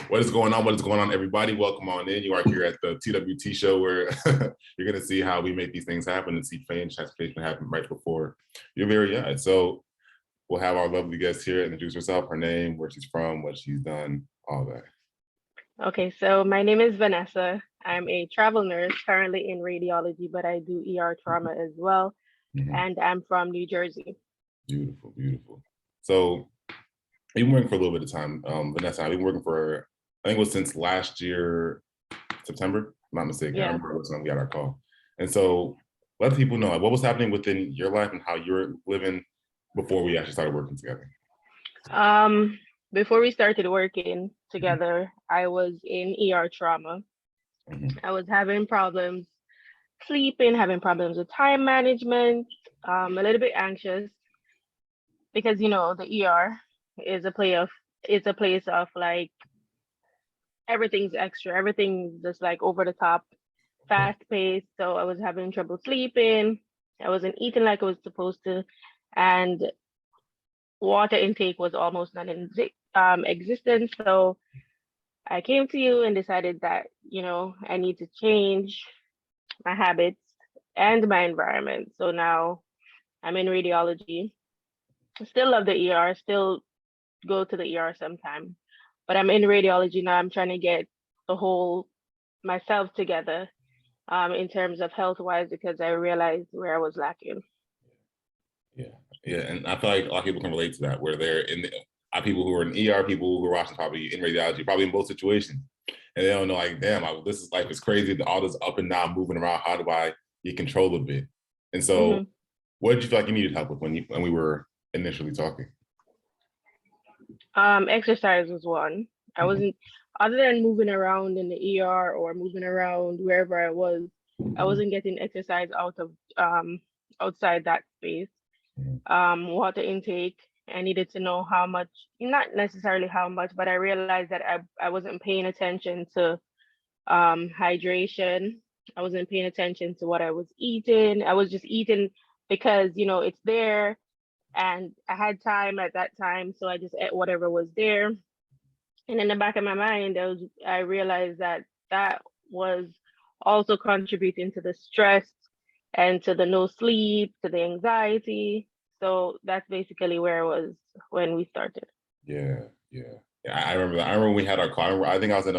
What is going on? What is going on, everybody? Welcome on in. You are here at the TWT show where you're going to see how we make these things happen and see change transformation happen right before your very eyes. So we'll have our lovely guest here introduce herself, her name, where she's from, what she's done, all that. Okay, so my name is Vanessa. I'm a travel nurse currently in radiology, but I do ER trauma as well. And I'm from New Jersey. Beautiful, beautiful. So you've been working for a little bit of time. Vanessa, I've been working for, I think it was since last year, September, if I'm not mistaken. Yeah. I remember when we got our call. And so let people know what was happening within your life and how you were living before we actually started working together. Before we started working together, I was in ER trauma. I was having problems sleeping, having problems with time management, a little bit anxious because the ER is it's a place of like everything's extra, everything's just like over the top, fast paced. So I was having trouble sleeping. I wasn't eating like I was supposed to, and water intake was almost non-existent. So I came to you and decided that I need to change my habits and my environment. So now I'm in radiology. I still love the ER, still go to the ER sometime, but I'm in radiology now. I'm trying to get the whole myself together in terms of health wise, because I realized where I was lacking. Yeah, and I feel like a lot of people can relate to that, where they're people who are in ER, people who are watching probably in radiology, probably in both situations, and they don't know, like, damn, life is crazy, all this up and down, moving around. How do I get control a bit? And so, what did you feel like you needed help with when we were initially talking? Exercise was one. I wasn't, other than moving around in the ER or moving around wherever I wasn't getting exercise out of outside that space. Water intake, I needed to know how much, not necessarily how much, but I realized that I wasn't paying attention to hydration. I wasn't paying attention to what I was eating. I was just eating because it's there and I had time at that time, so I just ate whatever was there. And in the back of my mind, I realized that was also contributing to the stress and to the no sleep, to the anxiety. So that's basically where I was when we started. Yeah. I remember that. I remember we had our call. I think I was in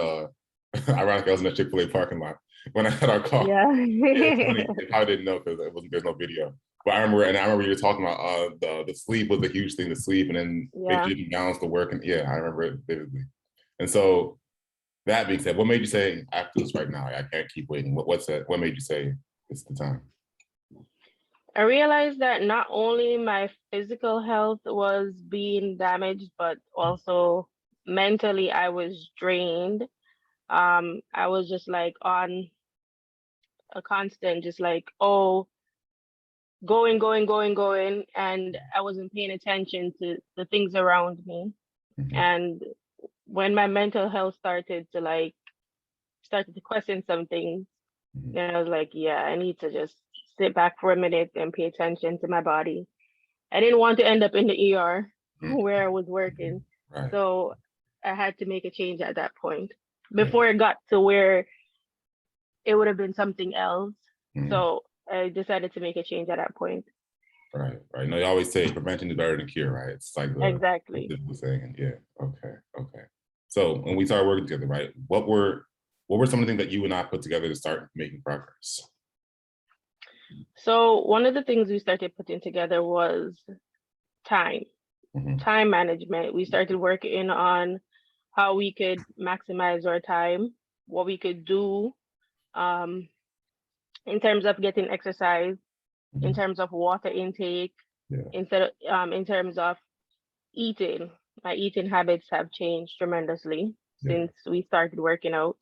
ironically, I was in a Chick-fil-A parking lot when I had our call. Yeah. I didn't know because there's no video. But I remember you were talking about the sleep was a huge thing, to sleep, and then make sure you can balance the work. And I remember it vividly. And so that being said, what made you say, I have to do this right now? I can't keep waiting. What made you say it's the time? I realized that not only my physical health was being damaged, but also mentally I was drained. I was just like on a constant, just like, going, and I wasn't paying attention to the things around me. And when my mental health started to question some things, then I was like, yeah, I need to just sit back for a minute and pay attention to my body. I didn't want to end up in the ER where I was working. Right. So I had to make a change at that point before it got to where it would have been something else. So I decided to make a change at that point. Right. No, you always say prevention is better than cure, right? It's like Exactly. the saying. Yeah. Okay. So when we started working together, right, what were some of the things that you and I put together to start making progress? So one of the things we started putting together was time management. We started working on how we could maximize our time, what we could do in terms of getting exercise, in terms of water intake, in terms of eating. My eating habits have changed tremendously since we started working out.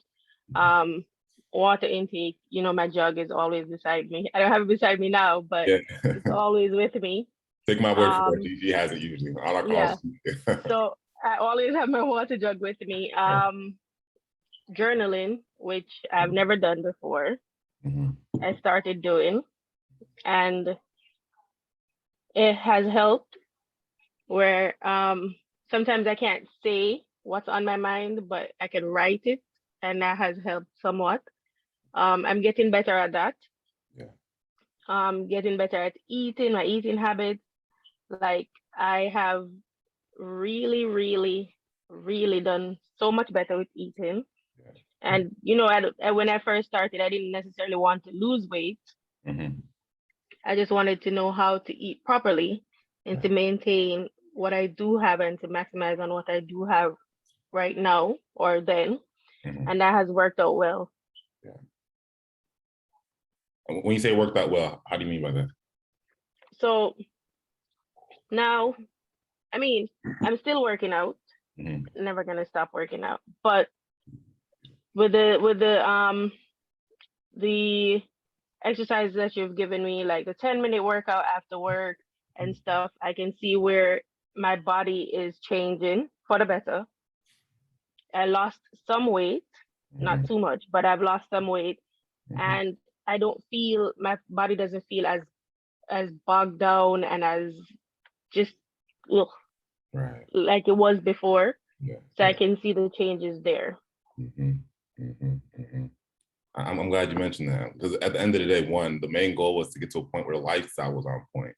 Water intake, my jug is always beside me. I don't have it beside me now, but it's always with me. Take my word for it. She has it usually on our calls. So I always have my water jug with me. Journaling, which I've never done before, I started doing, and it has helped where sometimes I can't say what's on my mind, but I can write it, and that has helped somewhat. I'm getting better at that. Yeah. Getting better at eating, my eating habits. Like I have really, really, really done so much better with eating. Yeah. And when I first started, I didn't necessarily want to lose weight. Mm-hmm. I just wanted to know how to eat properly and Yeah. to maintain what I do have and to maximize on what I do have right now or then. Mm-hmm. And that has worked out well. Yeah. And when you say worked out well, how do you mean by that? So now, I mean, I'm still working out. Mm-hmm. Never gonna stop working out. But with the exercises that you've given me, like the 10-minute workout after work and stuff, I can see where my body is changing for the better. I lost some weight, Mm-hmm. not too much, but I've lost some weight, Mm-hmm. and I don't feel my body doesn't feel as bogged down and as just ugh, Right. like it was before. Yeah. So I Yeah. can see the changes there. Mm-hmm. Mm-hmm. Mm-hmm. I'm glad you mentioned that, because at the end of the day, the main goal was to get to a point where the lifestyle was on point.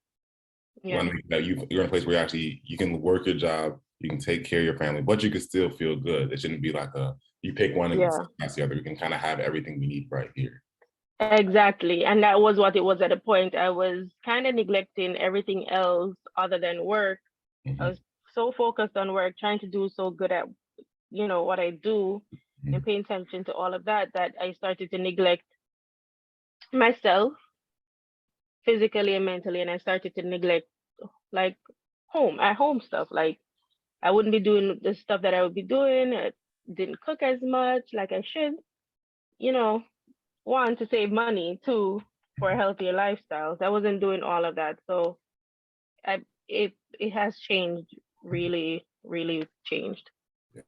You Yeah. want to make that you're in a place where you can work your job, you can take care of your family, but you can still feel good. It shouldn't be like you pick one and Yeah. that's the other. You can kind of have everything we need right here. Exactly. And that was what it was at a point. I was kind of neglecting everything else other than work. Mm-hmm. I was so focused on work, trying to do so good at, what I do Mm-hmm. and paying attention to all of that, that I started to neglect myself physically and mentally. And I started to neglect like at home stuff. Like I wouldn't be doing the stuff that I would be doing. I didn't cook as much like I should, you know, one, to save money, two, for healthier lifestyles. I wasn't doing all of that. So it has changed, really, really changed. Yeah.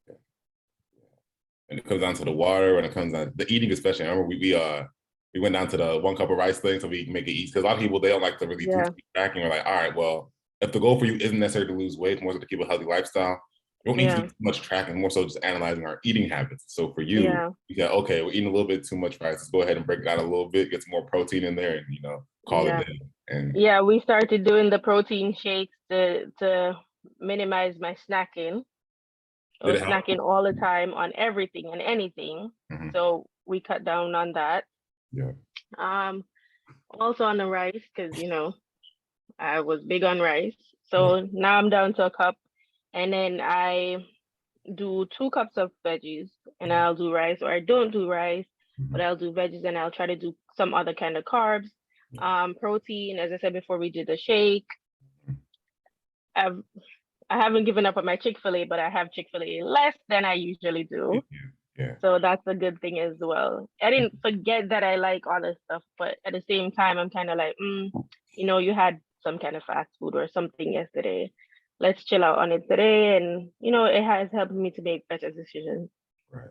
And it comes down to the water, and it comes down the eating, especially. I remember we went down to the 1 cup of rice thing so we can make it easy. Because a lot of people, they don't like to really do Yeah. tracking. We're like, all right, well, if the goal for you isn't necessarily to lose weight, more so to keep a healthy lifestyle, you don't need to do Yeah. too much tracking, more so just analyzing our eating habits. So for you, Yeah. you said, okay, we're eating a little bit too much rice. Let's go ahead and break it out a little bit, get some more protein in there, and call it Yeah. day. And Yeah. We started doing the protein shakes to minimize my snacking. I did was it help? snacking all the time on everything and anything. Mm-hmm. So we cut down on that. Yeah. Also on the rice, because I was big on rice. Yeah. So now I'm down to a cup, and then I do 2 cups of veggies, and I'll do rice, or I don't do rice, but I'll do veggies, and I'll try to do some other kind of carbs. Protein, as I said before, we did the shake. I've I haven't given up on my Chick-fil-A, but I have Chick-fil-A less than I usually do. Yeah. So that's a good thing as well. I didn't forget that I like all this stuff, but at the same time, I'm kind of like, you had some kind of fast food or something yesterday. Let's chill out on it today. And, it has helped me to make better decisions. Right.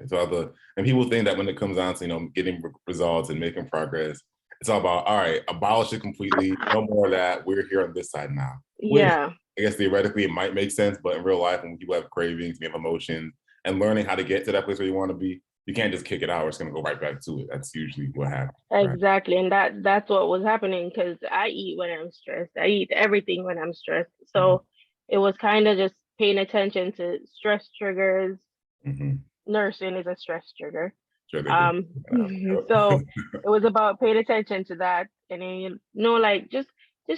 So and people think that when it comes down to getting results and making progress, it's all about, all right, abolish it completely, no more of that. We're here on this side now. Which Yeah, I guess theoretically it might make sense, but in real life, when people have cravings, we have emotions, and learning how to get to that place where you want to be, you can't just kick it out. Or it's going to go right back to it. That's usually what happens. Right? exactly. And that's what was happening, because I eat when I'm stressed. I eat everything when I'm stressed. So it was kind of just paying attention to stress triggers. Mm-hmm. Nursing is a stress trigger. Sure they do. So it was about paying attention to that, and then like just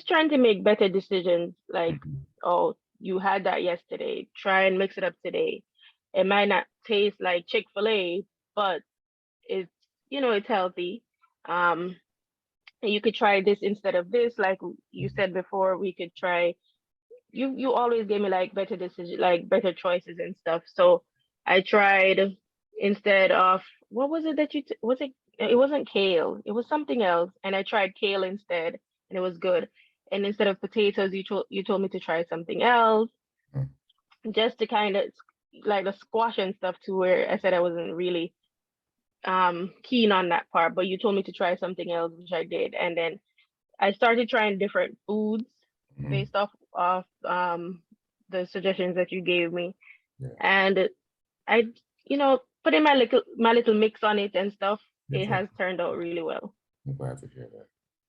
trying to make better decisions. Like, oh, you had that yesterday. Try and mix it up today. It might not taste like Chick-fil-A, but it's it's healthy. And you could try this instead of this. Like you said before, we could try. You always gave me like better decision, like better choices and stuff. So I tried, instead of, what was it that was it? It wasn't kale. It was something else, and I tried kale instead, and it was good. And instead of potatoes, you told me to try something else, just to kind of like the squash and stuff, to where I said I wasn't really keen on that part, but you told me to try something else, which I did. And then I started trying different foods based off of the suggestions that you gave me. And I, putting my little mix on it and stuff, it has turned out really well. I'm glad to hear that.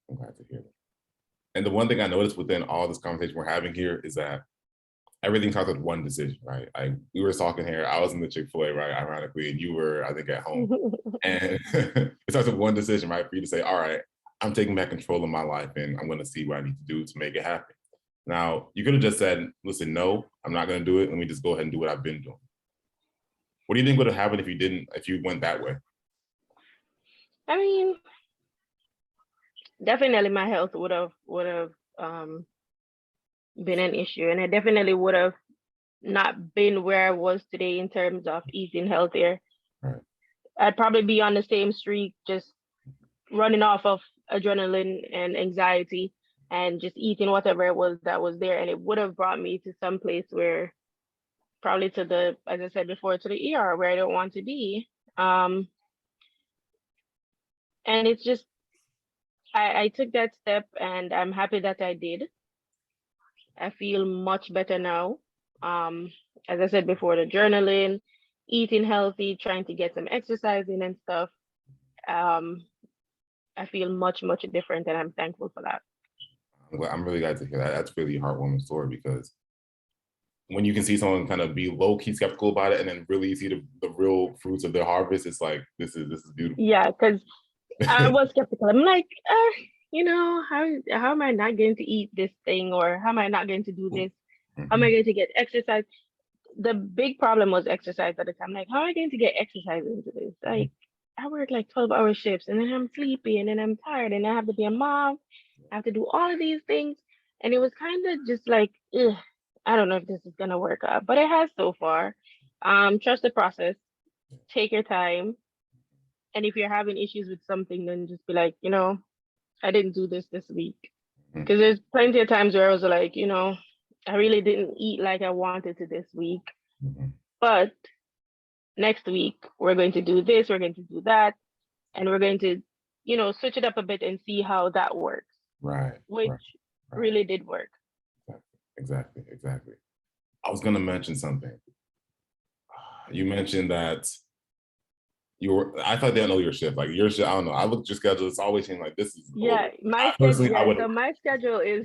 I'm glad to hear that. And the one thing I noticed within all this conversation we're having here is that everything starts with one decision, right? We were talking here, I was in the Chick-fil-A, right, ironically, and you were, I think, at home. And it starts with one decision, right, for you to say, all right, I'm taking back control of my life and I'm going to see what I need to do to make it happen. Now, you could have just said, listen, no, I'm not going to do it. Let me just go ahead and do what I've been doing. What do you think would have happened if you went that way? I mean, definitely my health would have been an issue, and I definitely would have not been where I was today in terms of eating healthier. Right. I'd probably be on the same streak, just running off of adrenaline and anxiety and just eating whatever it was that was there. And it would have brought me to some place where probably as I said before, to the ER where I don't want to be. And it's just, I took that step and I'm happy that I did. I feel much better now. As I said before, the journaling, eating healthy, trying to get some exercise in and stuff. I feel much, much different, and I'm thankful for that. I'm really glad to hear that. That's really a heartwarming story, because when you can see someone kind of be low-key skeptical about it and then really see the real fruits of their harvest, it's like, this is beautiful. Yeah, because I was skeptical. I'm like, how am I not going to eat this thing, or how am I not going to do this? How am I going to get exercise? The big problem was exercise at the time. Like, how am I going to get exercise into this? Like, I work like 12-hour shifts, and then I'm sleepy, and then I'm tired, and I have to be a mom. I have to do all of these things. And it was kind of just like, ugh, I don't know if this is going to work out, but it has so far. Trust the process, take your time. And if you're having issues with something, then just be like, I didn't do this week. Because there's plenty of times where I was like, I really didn't eat like I wanted to this week. But next week, we're going to do this, we're going to do that. And we're going to, switch it up a bit and see how that works. Right. Which really did work. Exactly. I was going to mention something. You mentioned that I thought they don't know your shift. Like your shift, I don't know. I looked at your schedule. It's always seemed like this is. Yeah, my schedule. Yeah, so my schedule is.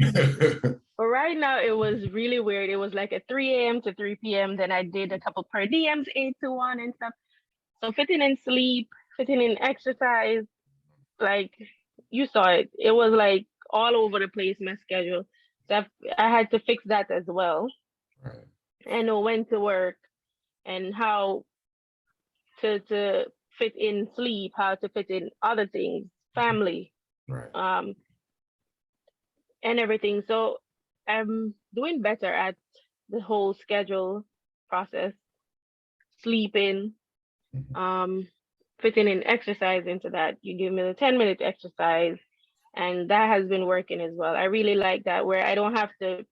But right now it was really weird. It was like a 3 a.m. to 3 p.m. Then I did a couple per diems, 8 to 1 and stuff. So fitting in sleep, fitting in exercise, like you saw it. It was like all over the place, my schedule. So I had to fix that as well. Right. I know when to work and how to fit in sleep, how to fit in other things, family, and everything. So I'm doing better at the whole schedule process, sleeping, fitting in exercise into that. You give me the 10-minute exercise, and that has been working as well. I really like that, where I don't have to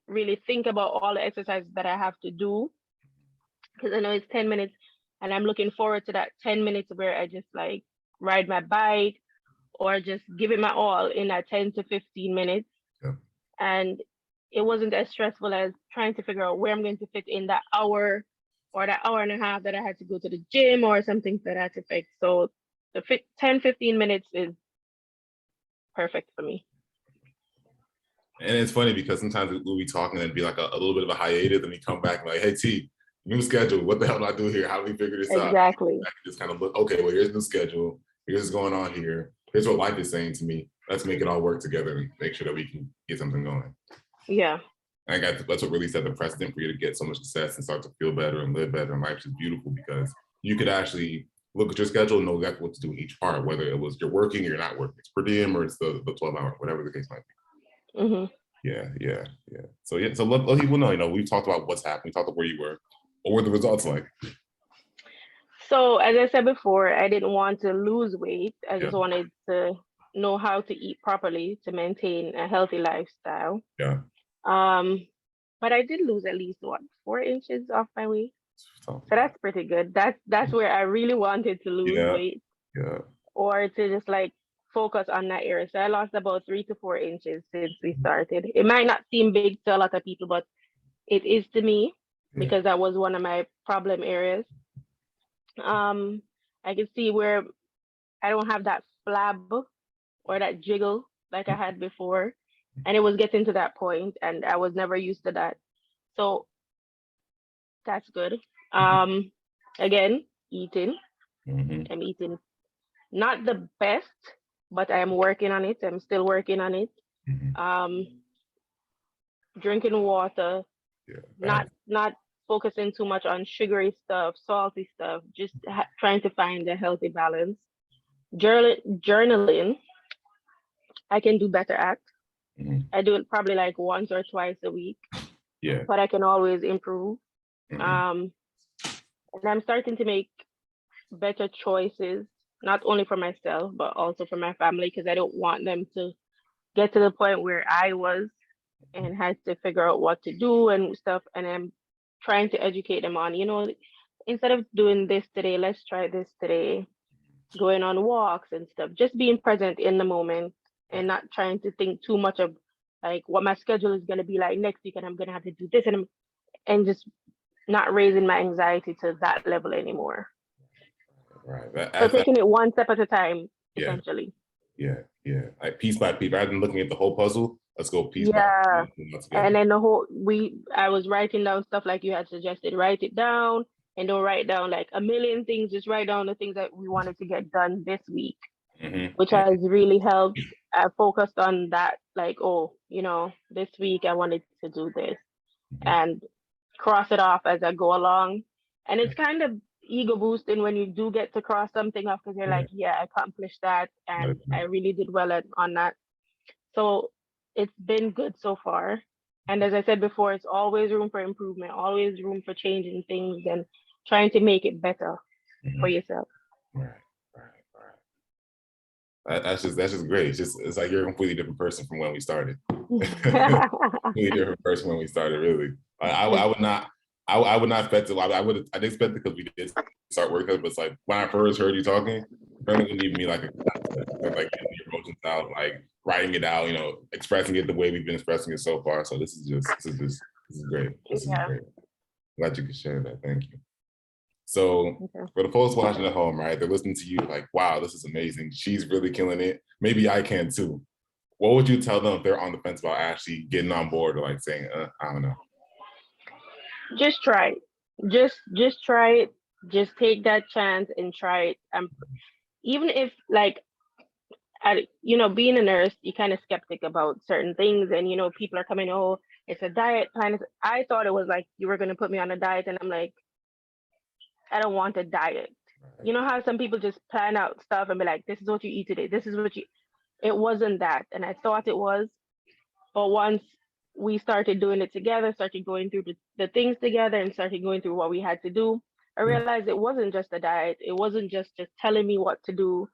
really think about all the exercises that I have to do, because I know it's 10 minutes. And I'm looking forward to that 10 minutes where I just like ride my bike or just give it my all in that 10 to 15 minutes. Yeah. And it wasn't as stressful as trying to figure out where I'm going to fit in that hour or that hour and a half that I had to go to the gym or something that I had to fix. So the 10, 15 minutes is perfect for me. And it's funny because sometimes we'll be talking and be like a little bit of a hiatus, and we come back and like, hey, T, new schedule. What the hell do I do here? How do we figure this out? Exactly. I can just kind of look, okay, well, here's the schedule. Here's what's going on here. Here's what life is saying to me. Let's make it all work together and make sure that we can get something going. Yeah. I think that's what really set the precedent for you to get so much success and start to feel better and live better. And life's just beautiful because you could actually look at your schedule and know exactly what to do in each part, whether it was you're working or you're not working. It's per diem or it's the 12-hour, whatever the case might be. Mm-hmm. Yeah. So let people know, we've talked about what's happened. We talked about where you were. What were the results like? So as I said before, I didn't want to lose weight. I just wanted to know how to eat properly to maintain a healthy lifestyle. Yeah. But I did lose at least 4 inches off my waist. So that's pretty good. That's where I really wanted to lose weight. Yeah. Or to just like focus on that area. So I lost about 3 to 4 inches since we started. It might not seem big to a lot of people, but it is to me. because that was one of my problem areas. I can see where I don't have that flab or that jiggle like I had before. And it was getting to that point, and I was never used to that. So that's good. Again, eating. I'm eating not the best, but I am working on it. I'm still working on it. Um, Drinking water, not focusing too much on sugary stuff, salty stuff, just trying to find a healthy balance. Journaling, I can do better at. I do it probably like once or twice a week. But I can always improve. And I'm starting to make better choices, not only for myself, but also for my family, because I don't want them to get to the point where I was and had to figure out what to do and stuff. And I'm trying to educate them on, instead of doing this today, let's try this today, going on walks and stuff, just being present in the moment and not trying to think too much of like what my schedule is going to be like next week and I'm going to have to do this and just not raising my anxiety to that level anymore. Right. So taking it one step at a time, essentially. Yeah. Like piece by piece, rather than looking at the whole puzzle, let's go piece by piece. And then I was writing down stuff like you had suggested, write it down and don't write down like a million things, just write down the things that we wanted to get done this week, which has really helped. I focused on that, like, this week I wanted to do this and cross it off as I go along. And it's kind of ego boosting when you do get to cross something off because you're like, yeah, I accomplished that and I really did well on that. So it's been good so far. And as I said before, it's always room for improvement, always room for changing things and trying to make it better for yourself. Right. That's just great. It's like you're a completely different person from when we started. Completely different person when we started, really. I would not expect it. I did expect it because we did start working, but it's like when I first heard you talking, it really didn't even me like like your emotions out, like writing it out, expressing it the way we've been expressing it so far. So this is great. This is great. Glad you could share that. Thank you. So for the folks watching at home, right, they're listening to you like, wow, this is amazing. She's really killing it. Maybe I can too. What would you tell them if they're on the fence about actually getting on board or like saying, I don't know? Just try it. Just try it. Just take that chance and try it. Even if like, being a nurse, you're kind of skeptic about certain things and, people are coming, oh, it's a diet plan. I thought it was like you were going to put me on a diet and I'm like, I don't want a diet. You know how some people just plan out stuff and be like, this is what you eat today. This is what it wasn't that. And I thought it was, but once we started doing it together, started going through the things together and started going through what we had to do, I realized it wasn't just a diet. It wasn't just telling me what to do.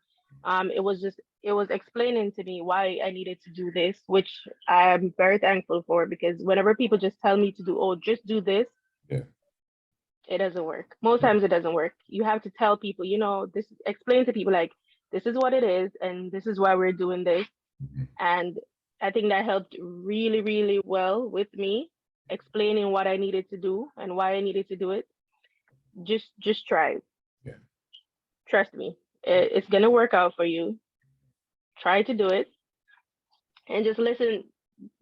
It was explaining to me why I needed to do this, which I'm very thankful for because whenever people just tell me to do, oh, just do this, it doesn't work. Most times it doesn't work. You have to tell people, explain to people like, this is what it is and this is why we're doing this. And I think that helped really, really well with me, explaining what I needed to do and why I needed to do it. Just try it. Trust me, it's gonna work out for you. Try to do it and just listen,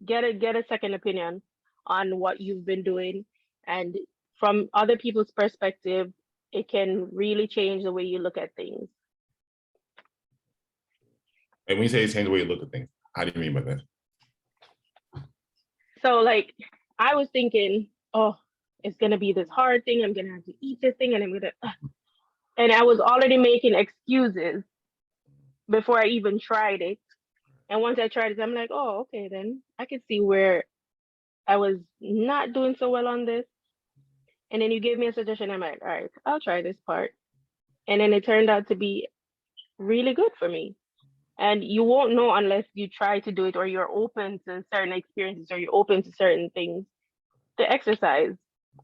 get a second opinion on what you've been doing. And from other people's perspective, it can really change the way you look at things. And when you say change the way you look at things, how do you mean by that? So like, I was thinking, oh, it's going to be this hard thing. I'm going to have to eat this thing and and I was already making excuses before I even tried it. And once I tried it, I'm like, oh, okay, then I could see where I was not doing so well on this. And then you gave me a suggestion. I'm like, all right, I'll try this part. And then it turned out to be really good for me. And you won't know unless you try to do it or you're open to certain experiences or you're open to certain things. The exercise,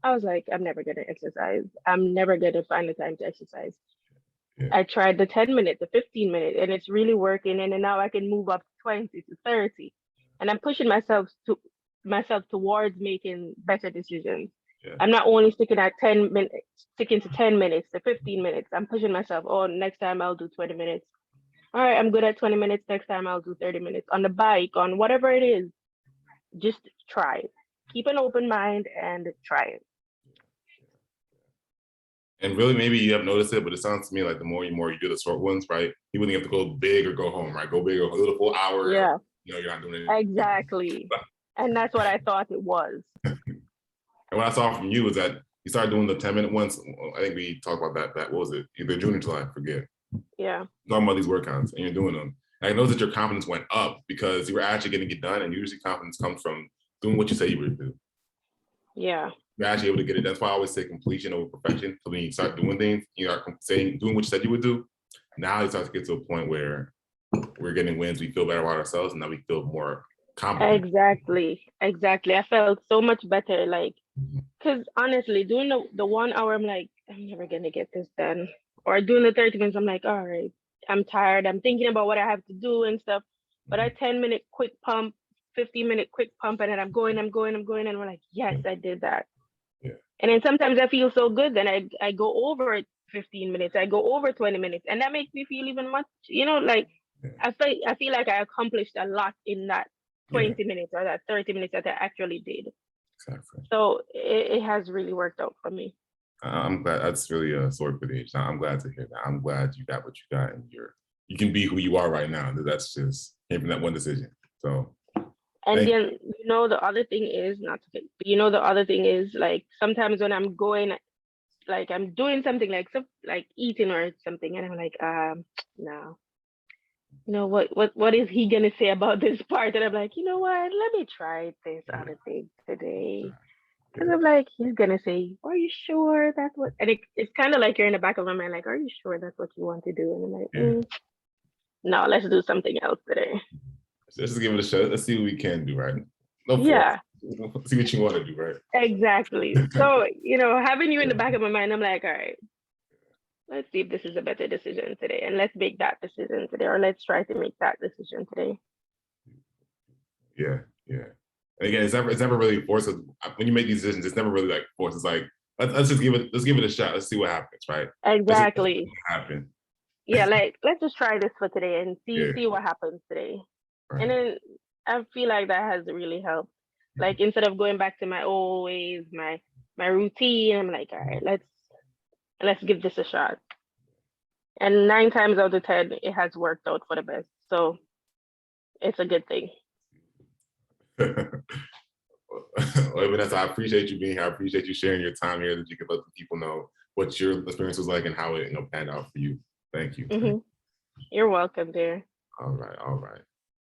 I was like, I'm never going to exercise. I'm never going to find the time to exercise. I tried the 10-minute, the 15-minute, and it's really working. And then now I can move up to 20 to 30. And I'm pushing myself towards making better decisions. I'm not only sticking at 10 minutes, sticking to 10 minutes, to 15 minutes. I'm pushing myself. Oh, next time I'll do 20 minutes. All right, I'm good at 20 minutes. Next time I'll do 30 minutes on the bike, on whatever it is. Just try it. Keep an open mind and try it. And really, maybe you have noticed it, but it sounds to me like the more you do the short ones, right? You wouldn't have to go big or go home, right? Go big or go the full hour. Yeah. You're not doing anything. Exactly. And that's what I thought it was. And what I saw from you was that you started doing the 10-minute ones. I think we talked about that. What was it? Either June or July, I forget. Yeah. Talking about these workouts and you're doing them. And I noticed that your confidence went up because you were actually getting it done. And usually confidence comes from doing what you say you would do. Yeah. You're actually able to get it. That's why I always say completion over perfection. So when you start doing things, you are doing what you said you would do. Now you start to get to a point where we're getting wins. We feel better about ourselves, and now we feel more confident. Exactly. I felt so much better. Like, because honestly, doing the 1 hour, I'm like, I'm never gonna get this done. Or doing the 30 minutes, I'm like, all right, I'm tired. I'm thinking about what I have to do and stuff. But I 10-minute quick pump, 15-minute quick pump, and then I'm going, and we're like, yes, I did that. Yeah. And then sometimes I feel so good, then I go over 15 minutes, I go over 20 minutes, and that makes me feel even much, like I feel like I accomplished a lot in that 20 minutes or that 30 minutes that I actually did. Exactly. So it has really worked out for me. I'm glad. That's really a sword for the age. I'm glad to hear that. I'm glad you got what you got, and you can be who you are right now. That's just came from that one decision. So. And then, the other thing is, the other thing is, like, sometimes when I'm going, like, I'm doing something like eating or something, and I'm like, no, what is he gonna say about this part? And I'm like, you know what? Let me try this other thing today. Because I'm like, he's gonna say, are you sure that's what? And it's kind of like you're in the back of my mind, like, are you sure that's what you want to do? And I'm like, no, let's do something else today. Let's just give it a shot. Let's see what we can do, right? No yeah. Let's see what you want to do, right? Exactly. So, having you in the back of my mind, I'm like, all right, let's see if this is a better decision today. And let's make that decision today, or let's try to make that decision today. Yeah. And again, it's never really forced. When you make these decisions, it's never really like forced. It's like, let's give it a shot. Let's see what happens, right? Exactly. Happen. Yeah, like, let's just try this for today and see what happens today. Right. And then I feel like that has really helped. Like, instead of going back to my old ways, my routine, I'm like, all right, let's give this a shot. And 9 times out of 10, it has worked out for the best. So it's a good thing. Well, Vanessa, I appreciate you being here. I appreciate you sharing your time here, that you can let the people know what your experience was like and how it panned out for you. Thank you. Mm-hmm. You're welcome, dear. All right.